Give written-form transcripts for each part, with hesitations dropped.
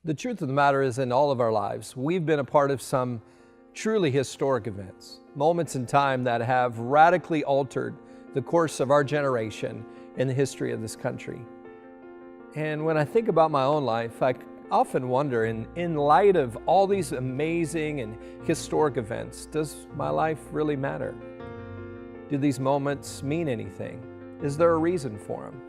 The truth of the matter is, in all of our lives, we've been a part of some truly historic events, moments in time that have radically altered the course of our generation and the history of this country. And when I think about my own life, I often wonder, in light of all these amazing and historic events, does my life really matter? Do these moments mean anything? Is there a reason for them?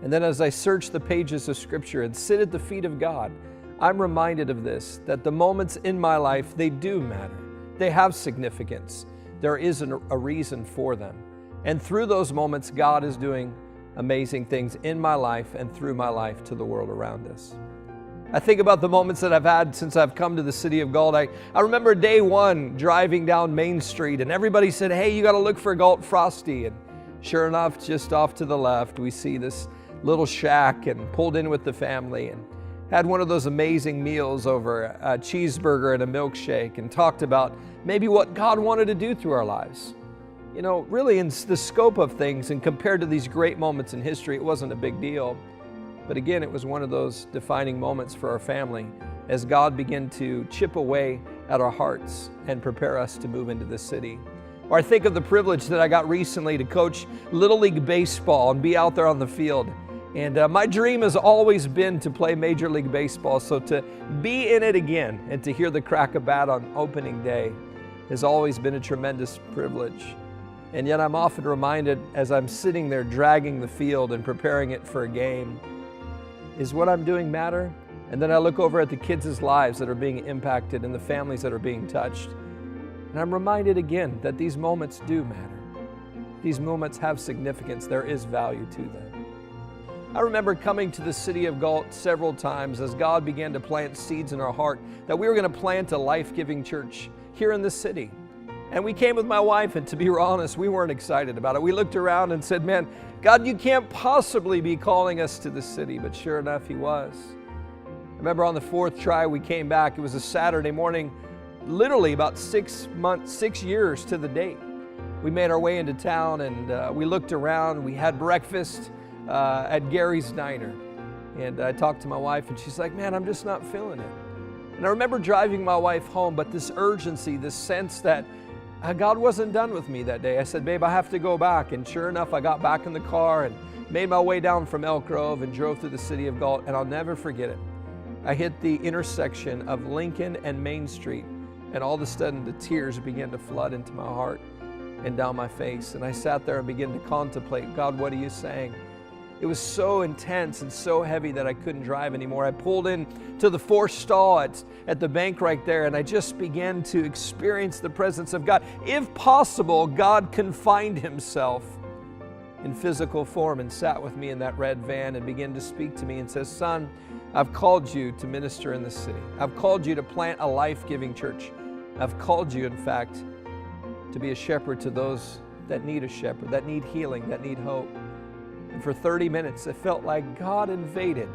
And then as I search the pages of Scripture and sit at the feet of God, I'm reminded of this, that the moments in my life, they do matter. They have significance. There is a reason for them. And through those moments, God is doing amazing things in my life and through my life to the world around us. I think about the moments that I've had since I've come to the city of Galt. I remember day one driving down Main Street, and everybody said, "Hey, you got to look for Galt Frosty." And sure enough, just off to the left, we see this little shack, and pulled in with the family and had one of those amazing meals over a cheeseburger and a milkshake, and talked about maybe what God wanted to do through our lives. You know, really in the scope of things and compared to these great moments in history, it wasn't a big deal. But again, it was one of those defining moments for our family as God began to chip away at our hearts and prepare us to move into this city. Or I think of the privilege that I got recently to coach Little League Baseball and be out there on the field. And my dream has always been to play Major League Baseball, so to be in it again and to hear the crack of bat on opening day has always been a tremendous privilege. And yet I'm often reminded as I'm sitting there dragging the field and preparing it for a game, is what I'm doing matter? And then I look over at the kids' lives that are being impacted and the families that are being touched. And I'm reminded again that these moments do matter. These moments have significance. There is value to them. I remember coming to the city of Galt several times as God began to plant seeds in our heart that we were going to plant a life-giving church here in this city. And we came with my wife, and to be honest, we weren't excited about it. We looked around and said, "Man, God, you can't possibly be calling us to the city." But sure enough, He was. I remember on the fourth try we came back. It was a Saturday morning, literally about 6 years to the date. We made our way into town, and we looked around. We had breakfast at Gary's Diner. And I talked to my wife, and she's like, "Man, I'm just not feeling it." And I remember driving my wife home, but this urgency, this sense that God wasn't done with me that day. I said, "Babe, I have to go back." And sure enough, I got back in the car and made my way down from Elk Grove and drove through the city of Galt. And I'll never forget it. I hit the intersection of Lincoln and Main Street, and all of a sudden the tears began to flood into my heart and down my face. And I sat there and began to contemplate, "God, what are you saying?" It was so intense and so heavy that I couldn't drive anymore. I pulled in to the fourth stall at the bank right there, and I just began to experience the presence of God. If possible, God confined Himself in physical form and sat with me in that red van and began to speak to me and says, "Son, I've called you to minister in the city. I've called you to plant a life-giving church. I've called you, in fact, to be a shepherd to those that need a shepherd, that need healing, that need hope." And for 30 minutes, it felt like God invaded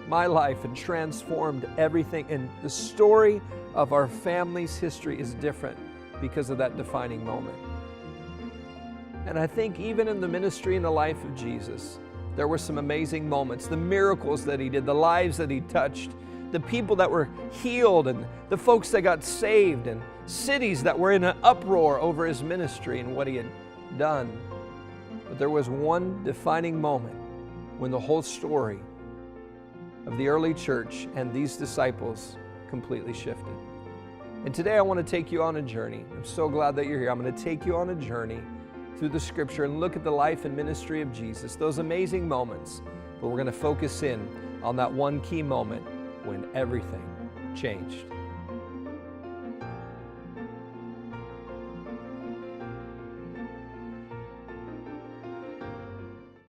my life and transformed everything. And the story of our family's history is different because of that defining moment. And I think even in the ministry and the life of Jesus, there were some amazing moments, the miracles that He did, the lives that He touched, the people that were healed, and the folks that got saved, and cities that were in an uproar over His ministry and what He had done. But there was one defining moment when the whole story of the early church and these disciples completely shifted. And today I want to take you on a journey. I'm so glad that you're here. I'm going to take you on a journey through the Scripture and look at the life and ministry of Jesus, those amazing moments. But we're going to focus in on that one key moment when everything changed.